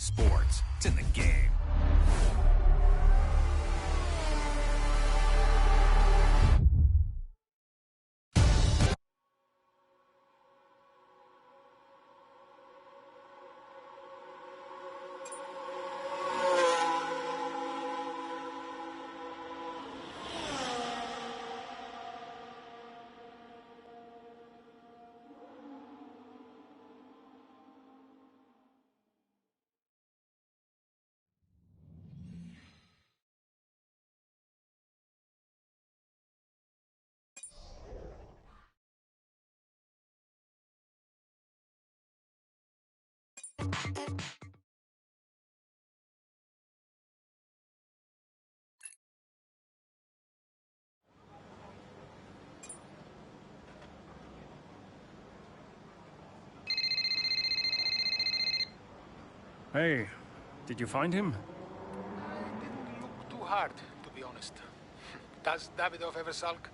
sports. It's in the game. Hey, did you find him? I didn't look too hard, to be honest. Does Davidov ever sulk?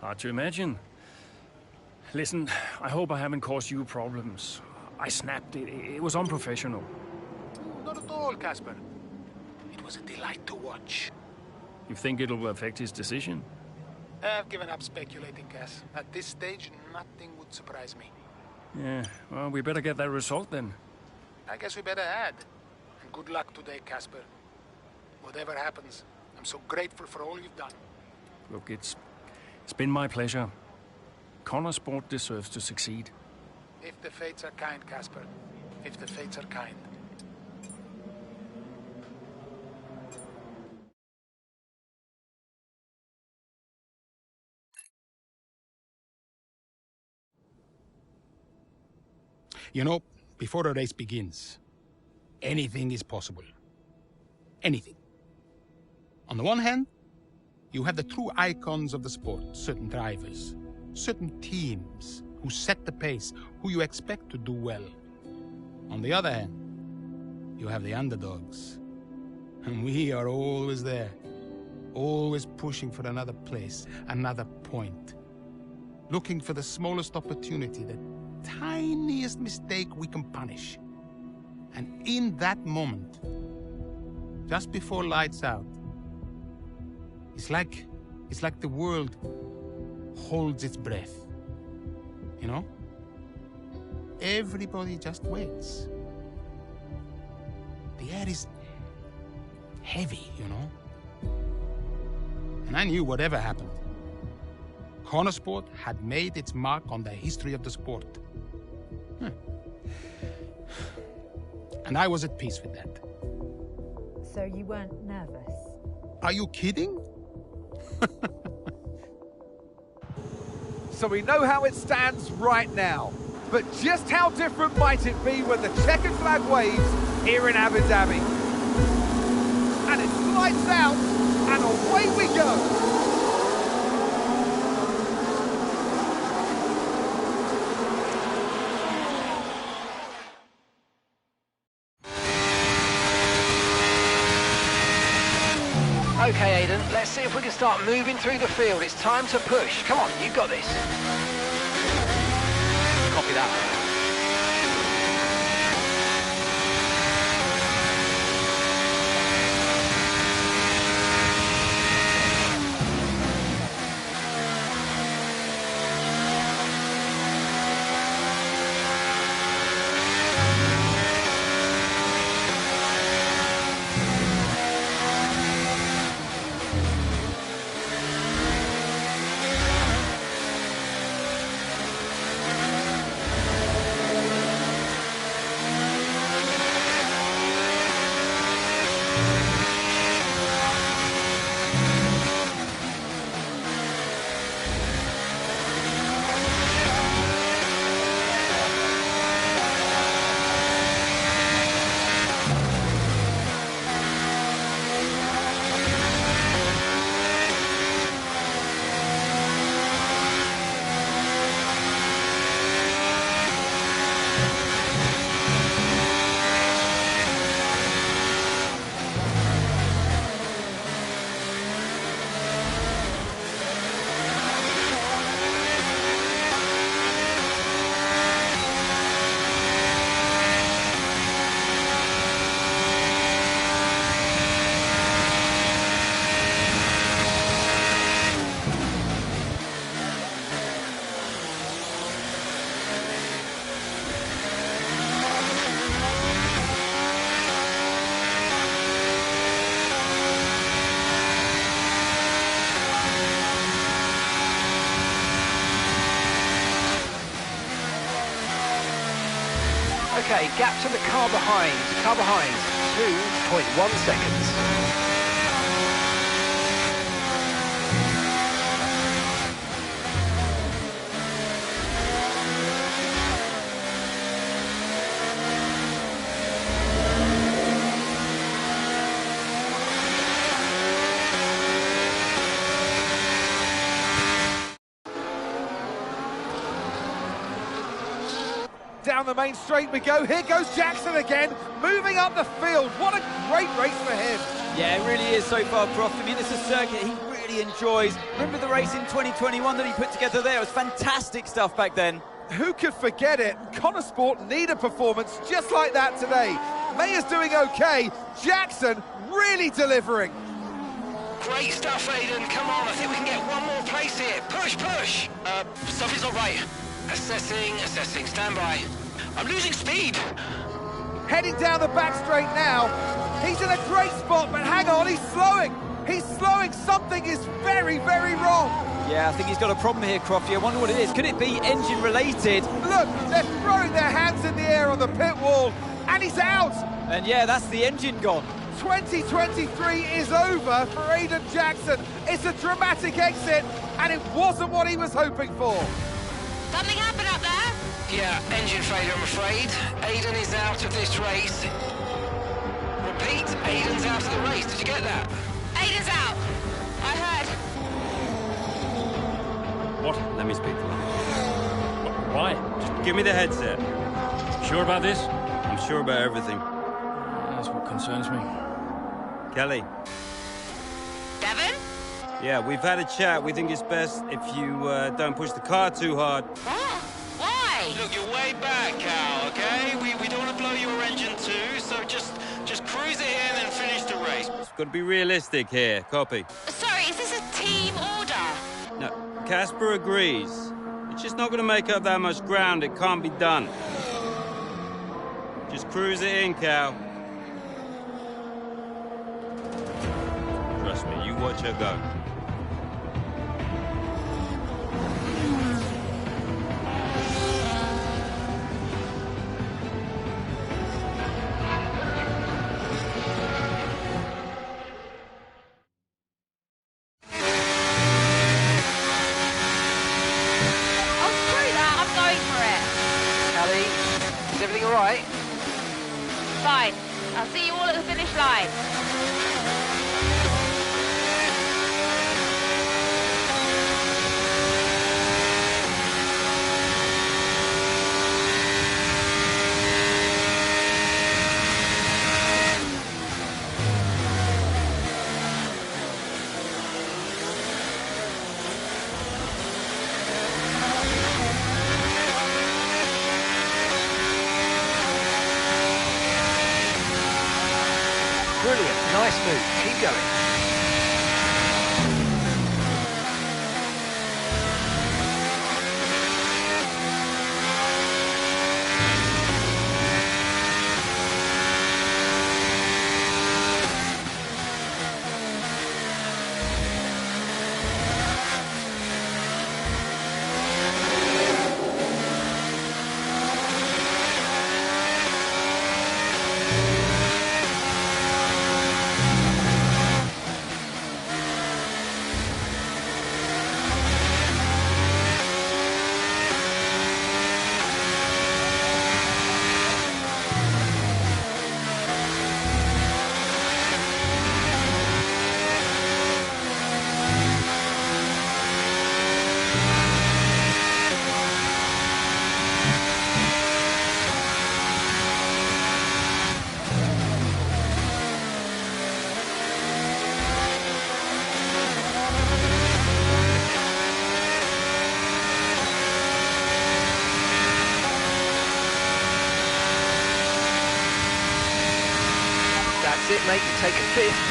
Hard to imagine. Listen, I hope I haven't caused you problems. I snapped it. It was unprofessional. Not at all, Casper. It was a delight to watch. You think it'll affect his decision? I've given up speculating, Cass. At this stage, nothing would surprise me. Yeah, well, we better get that result then. I guess we better add. And good luck today, Casper. Whatever happens, I'm so grateful for all you've done. Look, it's been my pleasure. Connor Sport deserves to succeed. If the fates are kind, Casper. If the fates are kind. You know, before a race begins, anything is possible. Anything. On the one hand, you have the true icons of the sport, certain drivers, certain teams who set the pace, who you expect to do well. On the other hand, you have the underdogs. And we are always there, always pushing for another place, another point. Looking for the smallest opportunity, the tiniest mistake we can punish. And in that moment, just before lights out, it's like the world holds its breath. You know? Everybody just waits. The air is heavy, you know? And I knew whatever happened, Cornersport had made its mark on the history of the sport. And I was at peace with that. So you weren't nervous? Are you kidding? So we know how it stands right now. But just how different might it be when the checkered flag waves here in Abu Dhabi? And it's lights out, and away we go! Okay, Aiden, let's see if we can start moving through the field. It's time to push. Come on, you've got this. Copy that. Okay, gap to the car behind. Car behind, 2.1 seconds. Down the main straight we go. Here goes Jackson again, moving up the field. What a great race for him. Yeah, it really is so far, Croft. I mean, it's a circuit he really enjoys. Remember the race in 2021 that he put together there? It was fantastic stuff back then. Who could forget it? Connor Sport need a performance just like that today. Mayer's doing okay. Jackson really delivering. Great stuff, Aiden. Come on, I think we can get one more place here. Push, push. Something's not right. Assessing, stand by. I'm losing speed. Heading down the back straight now. He's in a great spot, but hang on, he's slowing. He's slowing. Something is very, very wrong. Yeah, I think he's got a problem here, Crofty. I wonder what it is. Could it be engine related? Look, they're throwing their hands in the air on the pit wall, and he's out. And yeah, that's the engine gone. 2023 is over for Aiden Jackson. It's a dramatic exit, and it wasn't what he was hoping for. Something happened up there? Yeah, engine failure, I'm afraid. Aiden is out of this race. Repeat, Aiden's out of the race. Did you get that? Aiden's out. I heard. What? Let me speak to him. Why? Just give me the headset. Sure about this? I'm sure about everything. That's what concerns me. Kelly. Devon? Yeah, we've had a chat. We think it's best if you don't push the car too hard. What? Why? Look, you're way back, Cal, okay? We don't want to blow your engine too, so just cruise it in and finish the race. It's got to be realistic here. Copy. Sorry, is this a team order? No, Casper agrees. It's just not going to make up that much ground. It can't be done. Just cruise it in, Cal. Trust me, you watch her go. Is everything all right? Fine. I'll see you all at the finish line. Brilliant. Nice move. Keep going. That's it, mate. You take a fifth.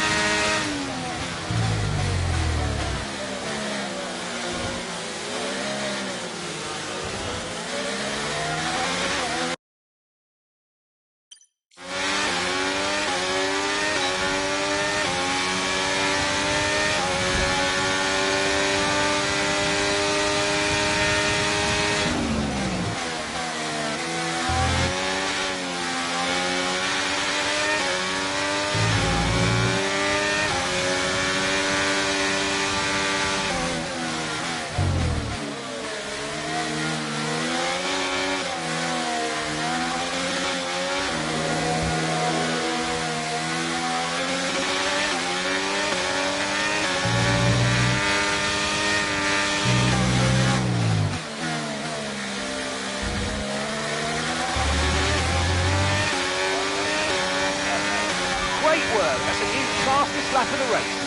work. That's a new fastest lap of the race.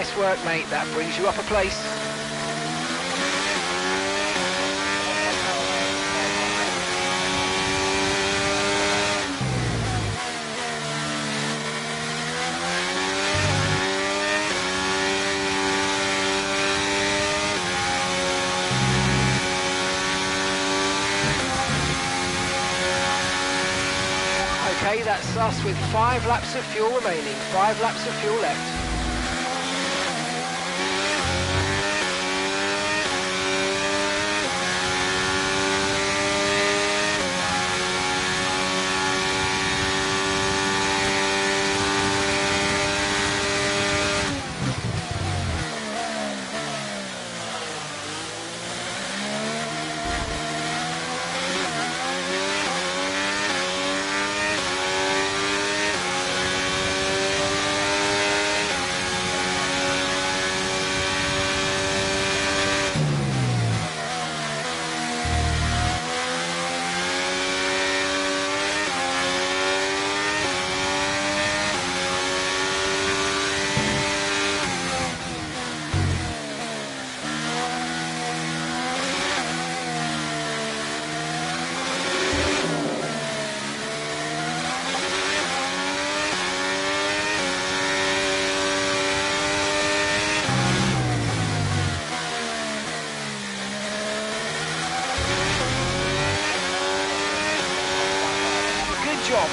Nice work, mate. That brings you up a place. Okay, that's us with 5 laps of fuel remaining. 5 laps of fuel left.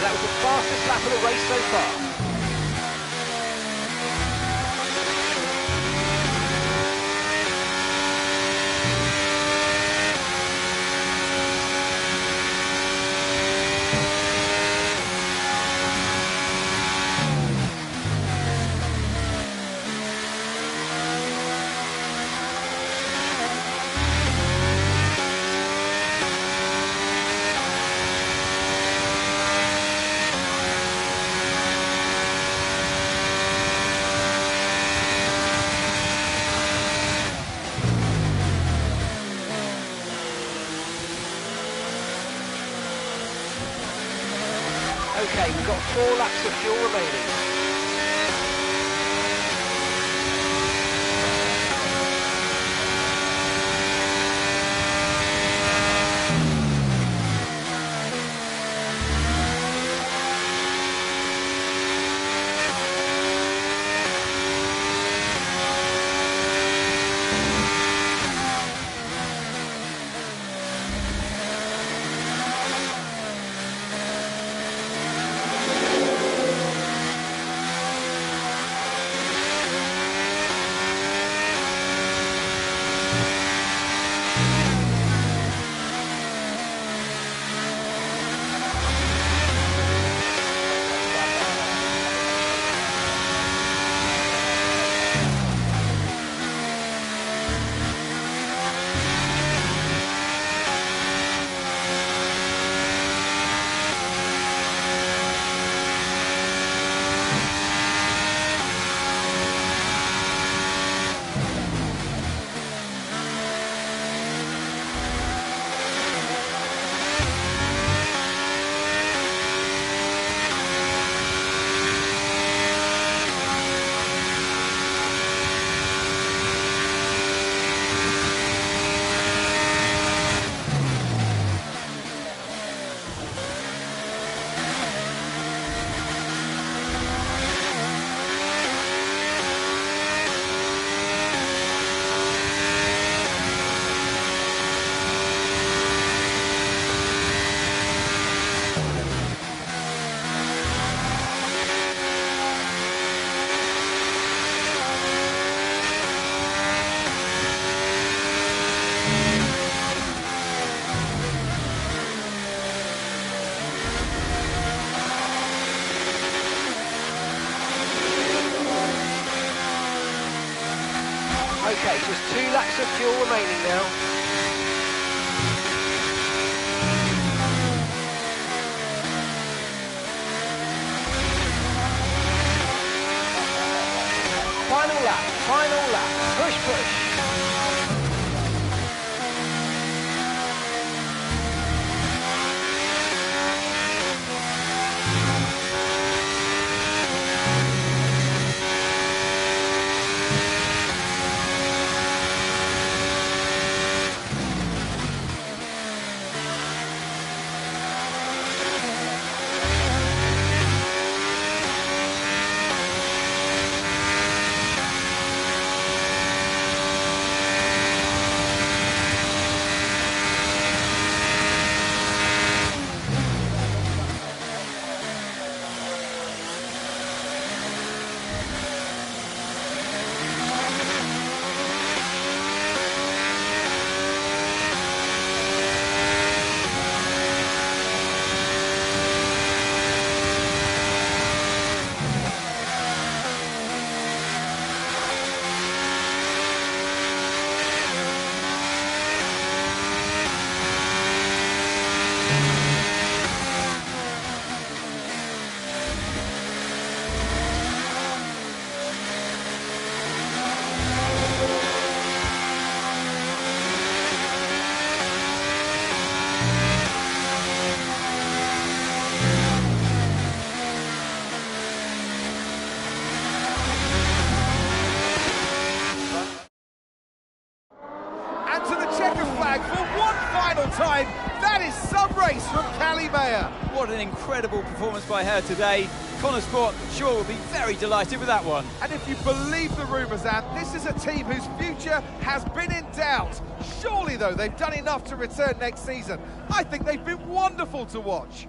That was the fastest lap of the race so far. Okay, we've got 4 laps of fuel remaining. Okay, just 2 laps of fuel remaining now. Final lap, final lap. Push, push. checkered flag for one final time. That is some race from Callie Mayer. What an incredible performance by her today. Connor Sport, sure, will be very delighted with that one. And if you believe the rumours, Anne, this is a team whose future has been in doubt. Surely, though, they've done enough to return next season. I think they've been wonderful to watch.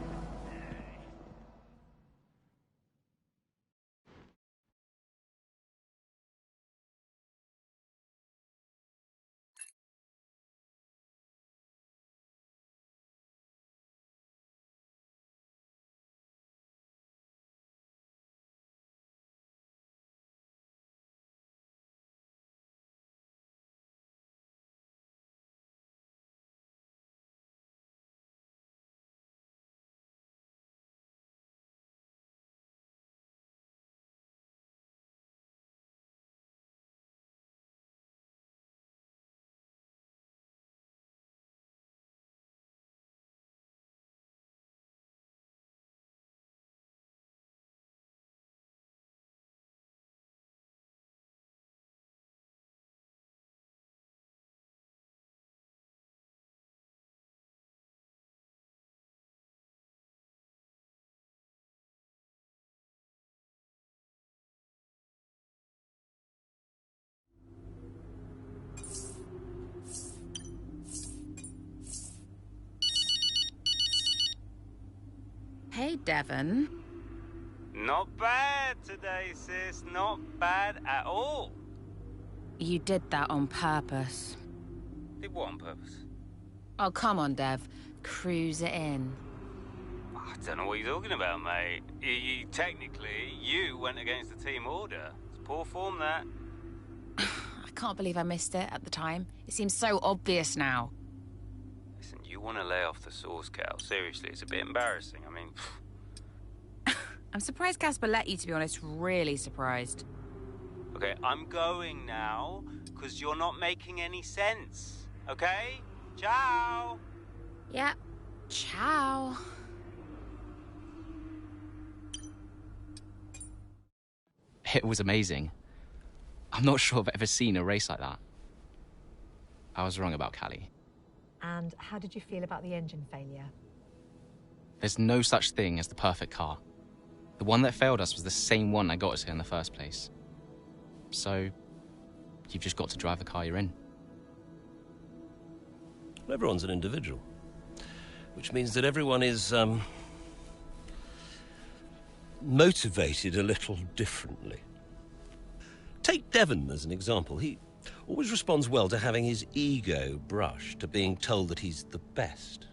Hey, Devon. Not bad today, sis. Not bad at all. You did that on purpose. Did what on purpose? Oh, come on, Dev. Cruise it in. I don't know what you're talking about, mate. Technically, you went against the team order. It's poor form, that. I can't believe I missed it at the time. It seems so obvious now. Listen, you want to lay off the sauce, Cal. Seriously, it's a bit embarrassing. I mean... I'm surprised Casper let you, to be honest. Really surprised. Okay, I'm going now, because you're not making any sense. Okay? Ciao! Yeah. Ciao. It was amazing. I'm not sure I've ever seen a race like that. I was wrong about Callie. And how did you feel about the engine failure? There's no such thing as the perfect car. The one that failed us was the same one that got us here in the first place. So, you've just got to drive the car you're in. Well, everyone's an individual, which means that everyone is motivated a little differently. Take Devon as an example. He always responds well to having his ego brushed, to being told that he's the best.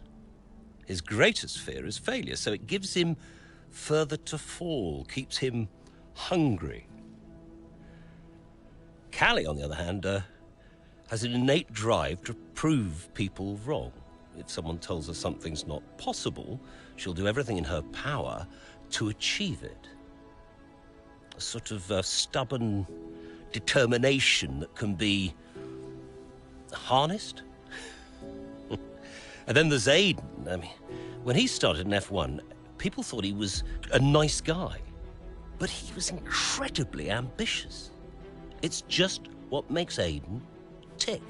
His greatest fear is failure, so it gives him further to fall, keeps him hungry. Callie, on the other hand, has an innate drive to prove people wrong. If someone tells her something's not possible, she'll do everything in her power to achieve it. A sort of stubborn determination that can be harnessed. And then there's Aiden. I mean, when he started in F1, people thought he was a nice guy, but he was incredibly ambitious. It's just what makes Aiden tick.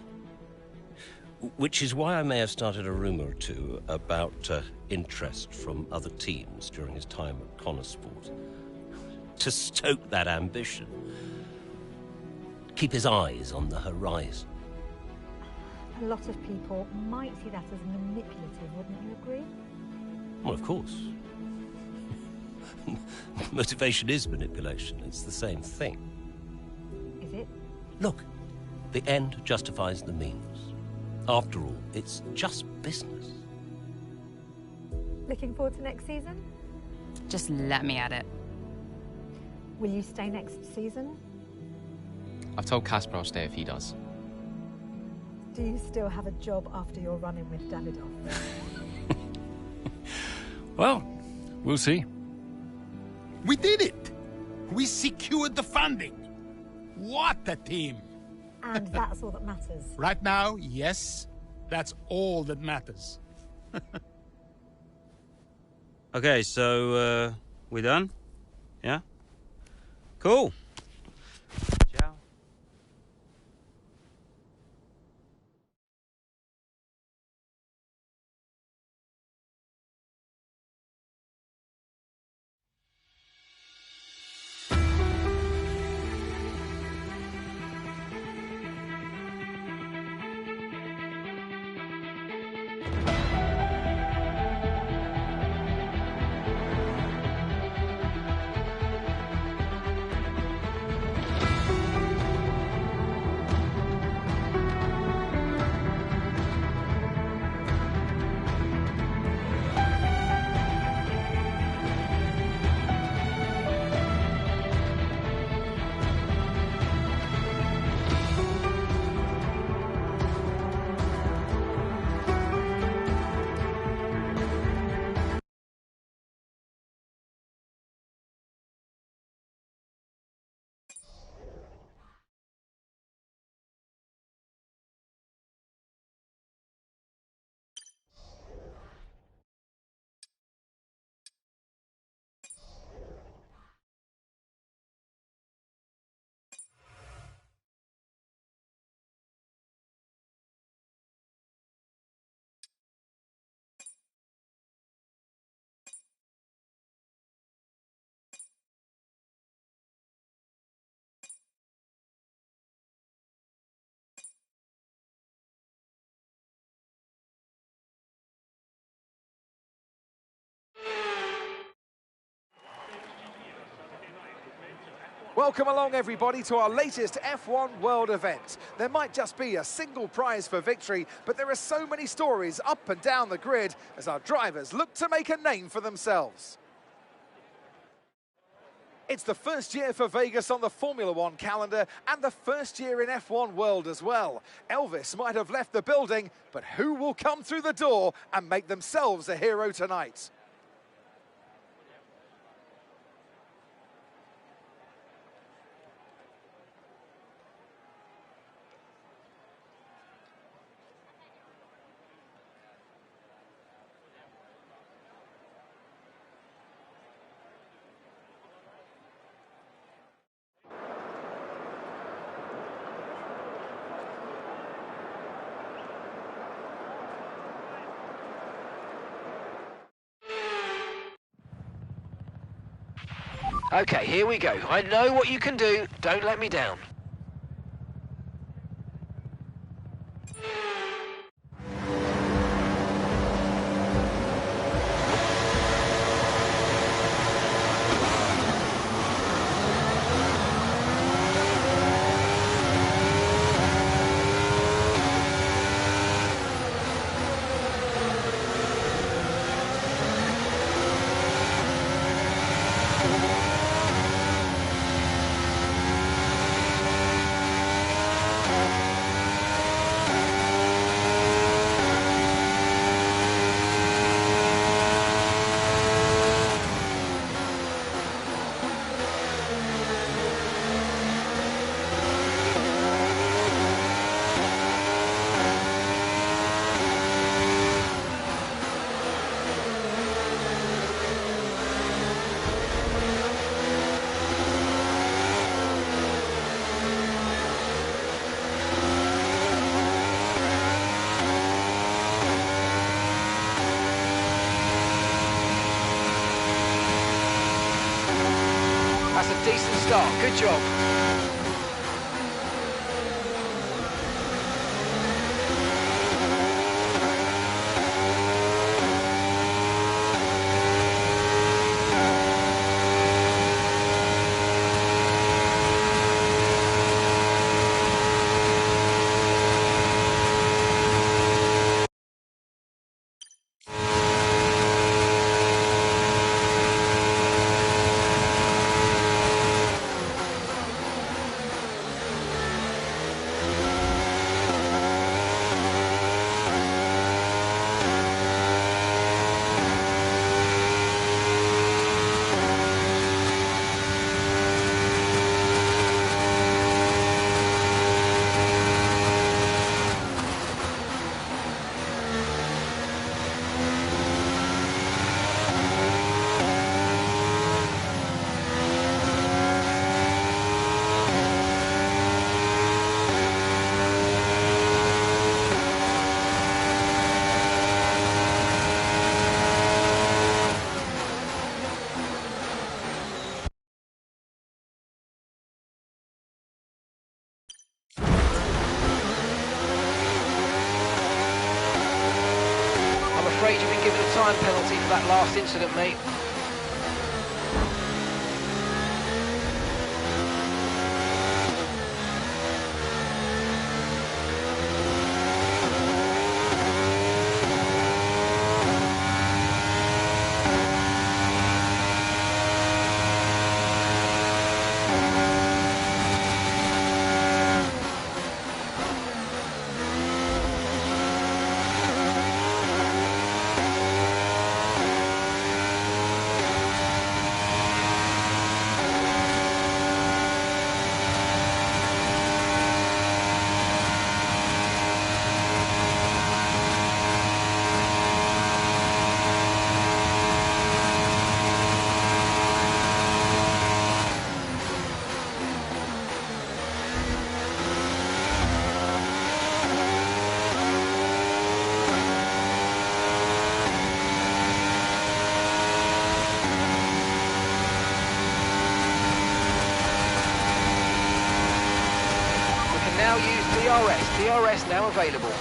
Which is why I may have started a rumour or two about interest from other teams during his time at Connor Sport. To stoke that ambition. Keep his eyes on the horizon. A lot of people might see that as manipulative, wouldn't you agree? Well, of course. Motivation is manipulation. It's the same thing. Is it? Look, the end justifies the means. After all, it's just business. Looking forward to next season? Just let me at it. Will you stay next season? I've told Casper I'll stay if he does. Do you still have a job after your run-in with Davidoff? Well, we'll see. We did it! We secured the funding! What a team! And that's all that matters. Right now, yes, that's all that matters. Okay, so, we done? Yeah? Cool. Welcome along, everybody, to our latest F1 World event. There might just be a single prize for victory, but there are so many stories up and down the grid as our drivers look to make a name for themselves. It's the first year for Vegas on the Formula One calendar and the first year in F1 World as well. Elvis might have left the building, but who will come through the door and make themselves a hero tonight? Okay, here we go. I know what you can do. Don't let me down. That's a decent start. Good job. I'm afraid you've been given a time penalty for that last incident, mate. Now use DRS. DRS now available.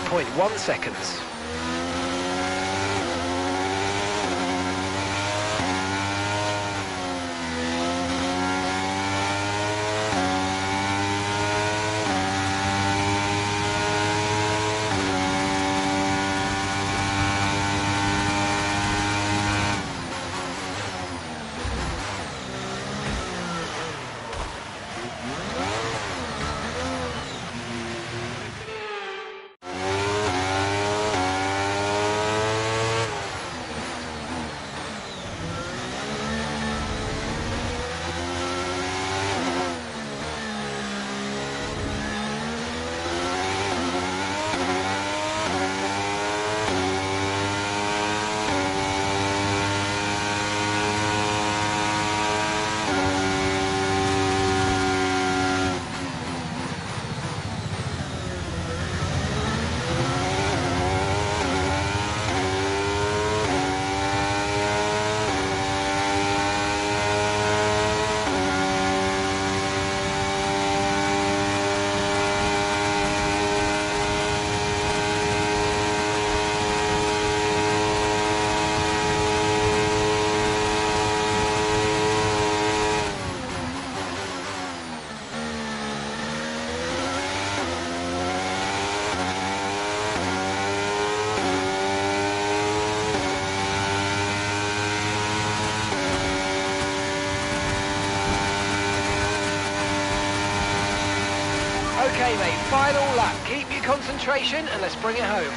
11.1 seconds. Okay, mate, final lap. Keep your concentration and let's bring it home.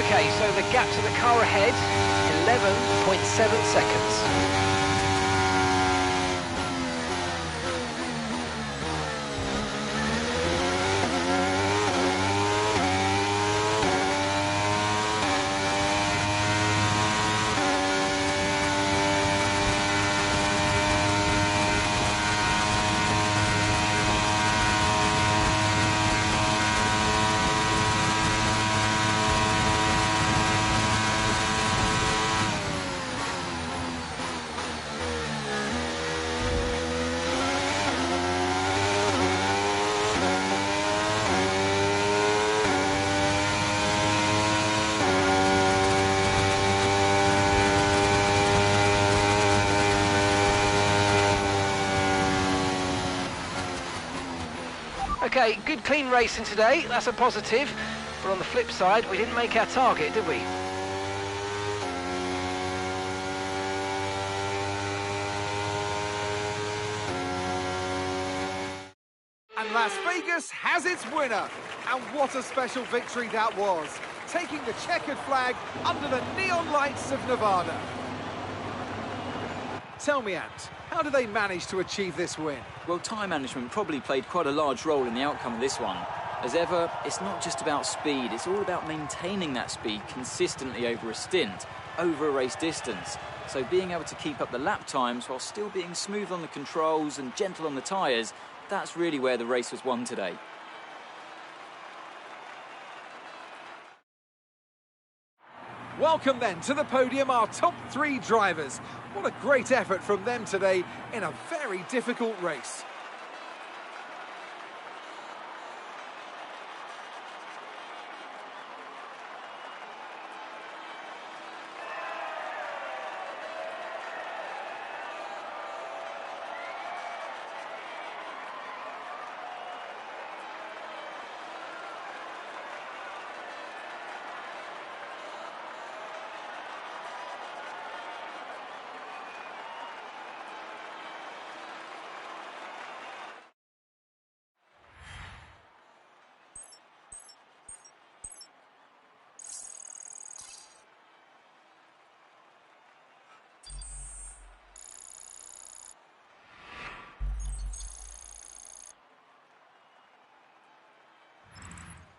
Okay, so the gap to the car ahead, 11.7 seconds. Okay, good clean racing today, that's a positive. But on the flip side, we didn't make our target, did we? And Las Vegas has its winner. And what a special victory that was. Taking the checkered flag under the neon lights of Nevada. Tell me, Ant, how do they manage to achieve this win? Well, time management probably played quite a large role in the outcome of this one. As ever, it's not just about speed, it's all about maintaining that speed consistently over a stint, over a race distance. So being able to keep up the lap times while still being smooth on the controls and gentle on the tyres, that's really where the race was won today. Welcome then to the podium, our top three drivers. What a great effort from them today in a very difficult race.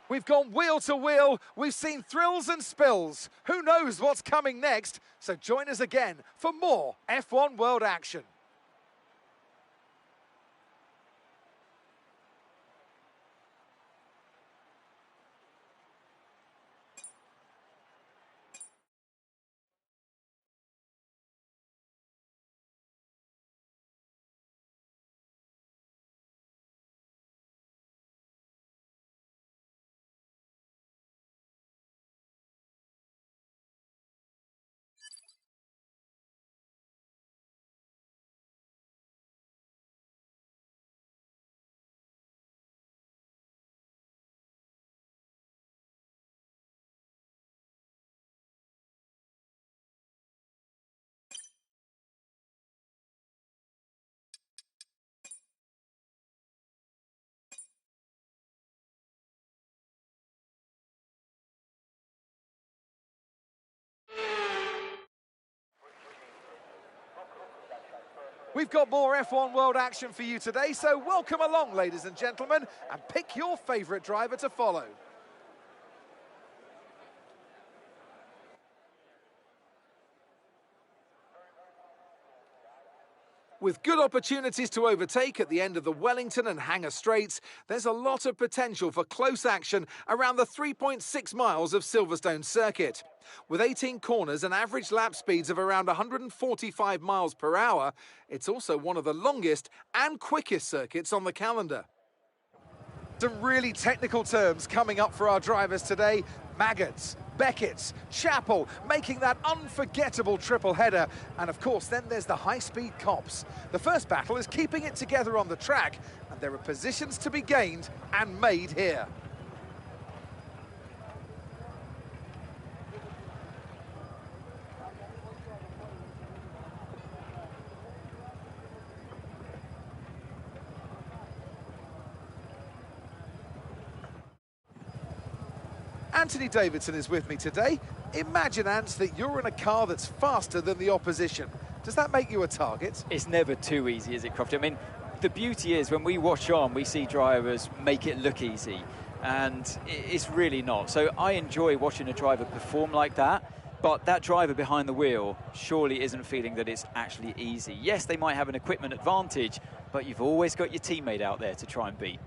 We've gone wheel to wheel, we've seen thrills and spills. Who knows what's coming next? So join us again for more F1 World action. We've got more F1 World action for you today, so welcome along, ladies and gentlemen, and pick your favourite driver to follow. With good opportunities to overtake at the end of the Wellington and Hangar Straights, there's a lot of potential for close action around the 3.6 miles of Silverstone circuit. With 18 corners and average lap speeds of around 145 miles per hour, it's also one of the longest and quickest circuits on the calendar. Some really technical terms coming up for our drivers today. Maggots, Beckett's, Chapel, making that unforgettable triple header. And of course, then there's the high-speed cops. The first battle is keeping it together on the track, and there are positions to be gained and made here. Anthony Davidson is with me today. Imagine, Ant, that you're in a car that's faster than the opposition. Does that make you a target? It's never too easy, is it, Crofty? I mean, the beauty is when we watch on, we see drivers make it look easy, and it's really not. So I enjoy watching a driver perform like that, but that driver behind the wheel surely isn't feeling that it's actually easy. Yes, they might have an equipment advantage, but you've always got your teammate out there to try and beat.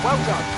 Well done.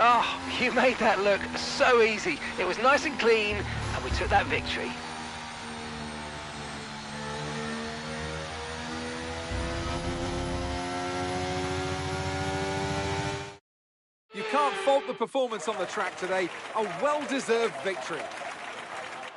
Oh, you made that look so easy. It was nice and clean, and we took that victory. You can't fault the performance on the track today. A well-deserved victory.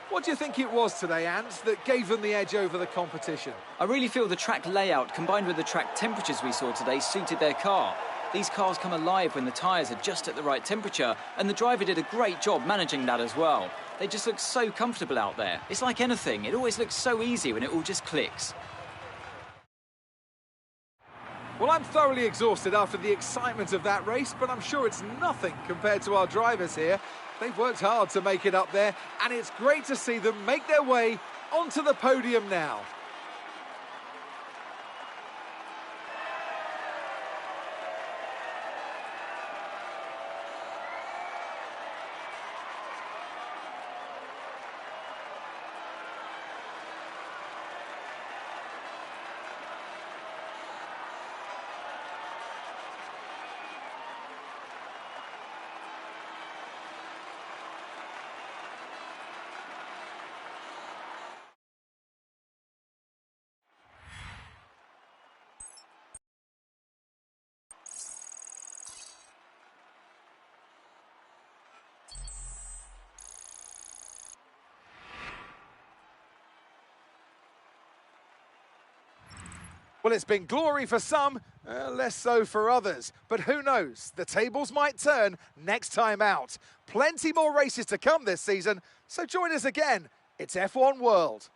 What do you think it was today, Ants, that gave them the edge over the competition? I really feel the track layout combined with the track temperatures we saw today suited their car. These cars come alive when the tyres are just at the right temperature, and the driver did a great job managing that as well. They just look so comfortable out there. It's like anything, it always looks so easy when it all just clicks. Well, I'm thoroughly exhausted after the excitement of that race, but I'm sure it's nothing compared to our drivers here. They've worked hard to make it up there, and it's great to see them make their way onto the podium now. Well, it's been glory for some, less so for others. But who knows? The tables might turn next time out. Plenty more races to come this season, so join us again. It's F1 World.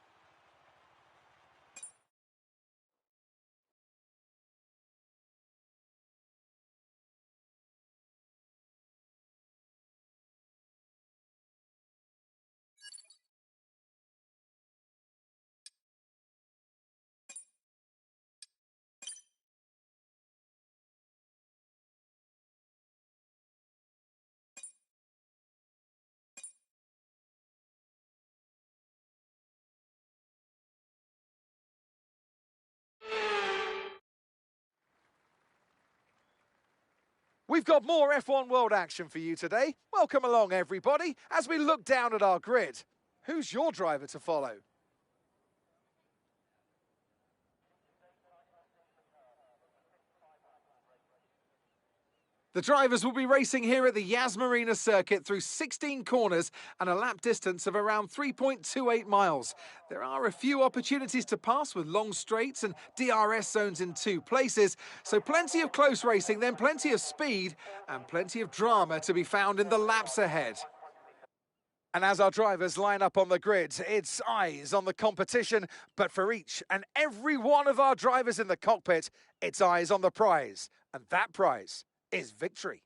We've got more F1 World action for you today. Welcome along, everybody, as we look down at our grid. Who's your driver to follow? The drivers will be racing here at the Yas Marina circuit through 16 corners and a lap distance of around 3.28 miles. There are a few opportunities to pass with long straights and DRS zones in 2 places, so plenty of close racing, then plenty of speed and plenty of drama to be found in the laps ahead. And as our drivers line up on the grid, it's eyes on the competition, but for each and every one of our drivers in the cockpit, it's eyes on the prize, and that prize is victory.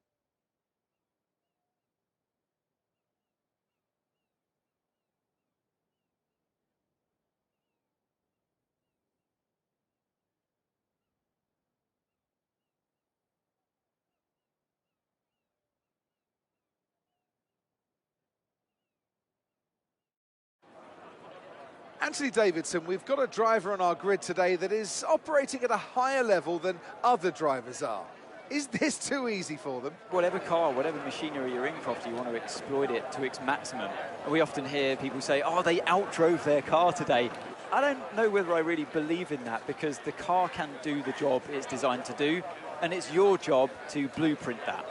Anthony Davidson, we've got a driver on our grid today that is operating at a higher level than other drivers are. Is this too easy for them? Whatever car, whatever machinery you're in, Crofty, you want to exploit it to its maximum. And we often hear people say, oh, they outdrove their car today. I don't know whether I really believe in that, because the car can do the job it's designed to do, and it's your job to blueprint that.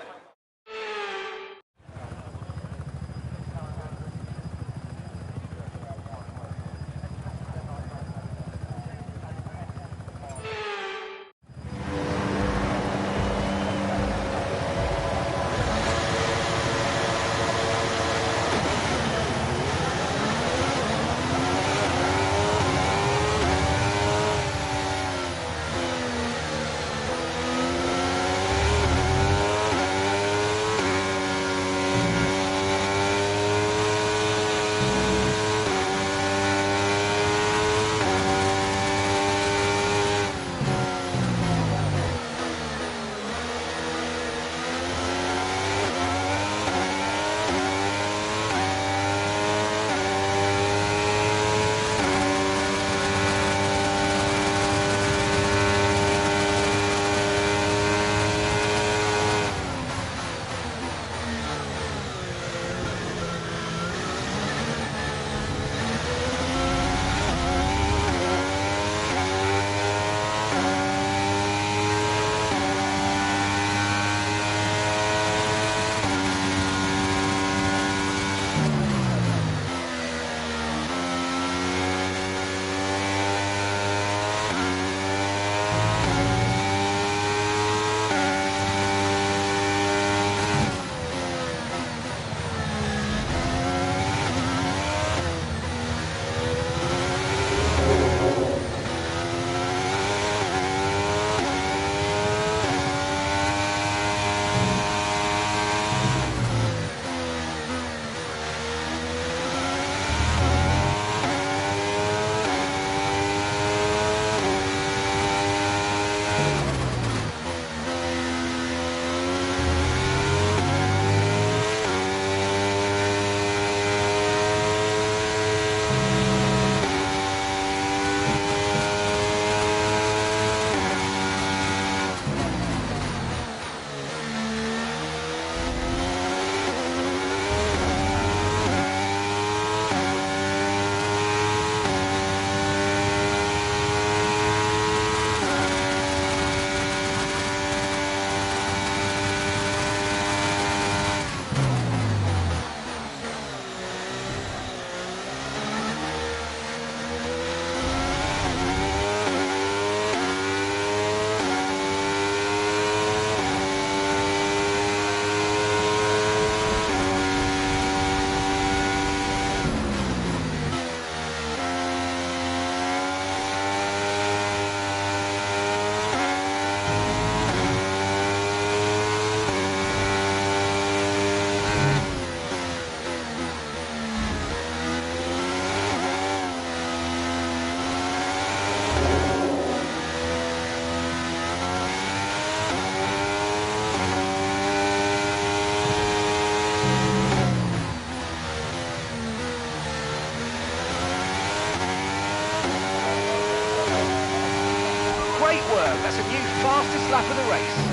That's a new fastest lap of the race.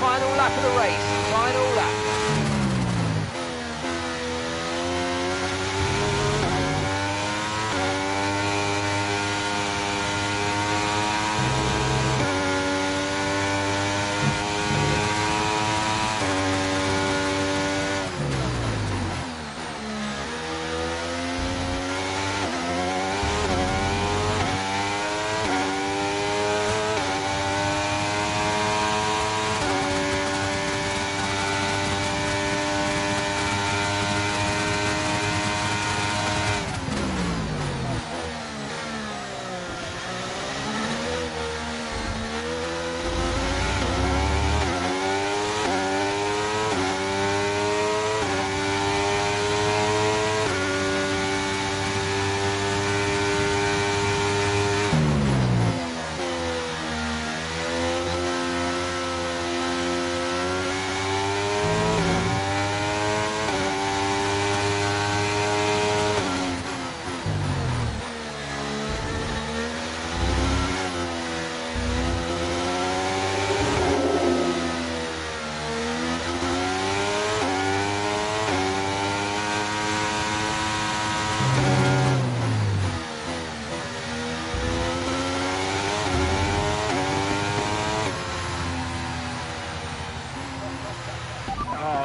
final lap of the race. Final lap.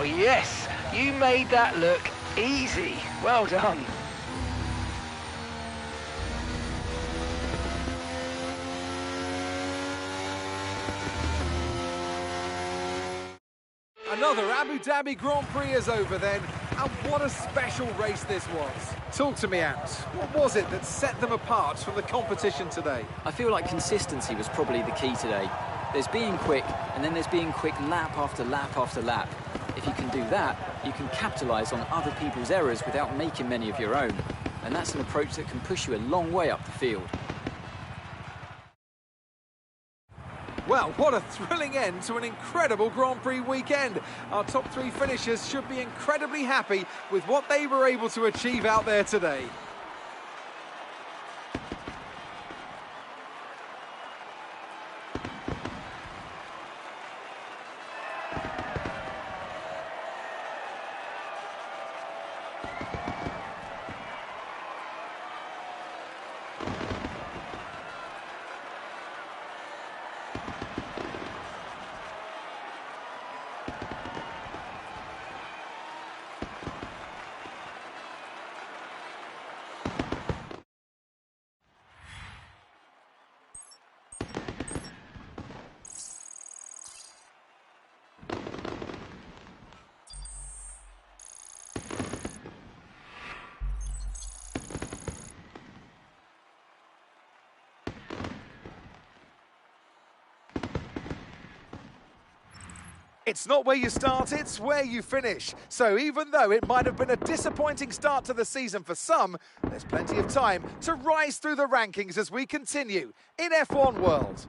Oh yes, you made that look easy. Well done. Another Abu Dhabi Grand Prix is over then, and what a special race this was. Talk to me, Ant. What was it that set them apart from the competition today? I feel like consistency was probably the key today. There's being quick, and then there's being quick lap after lap after lap. If you can do that, you can capitalise on other people's errors without making many of your own. And that's an approach that can push you a long way up the field. Well, what a thrilling end to an incredible Grand Prix weekend. Our top three finishers should be incredibly happy with what they were able to achieve out there today. It's not where you start, it's where you finish. So even though it might have been a disappointing start to the season for some, there's plenty of time to rise through the rankings as we continue in F1 World.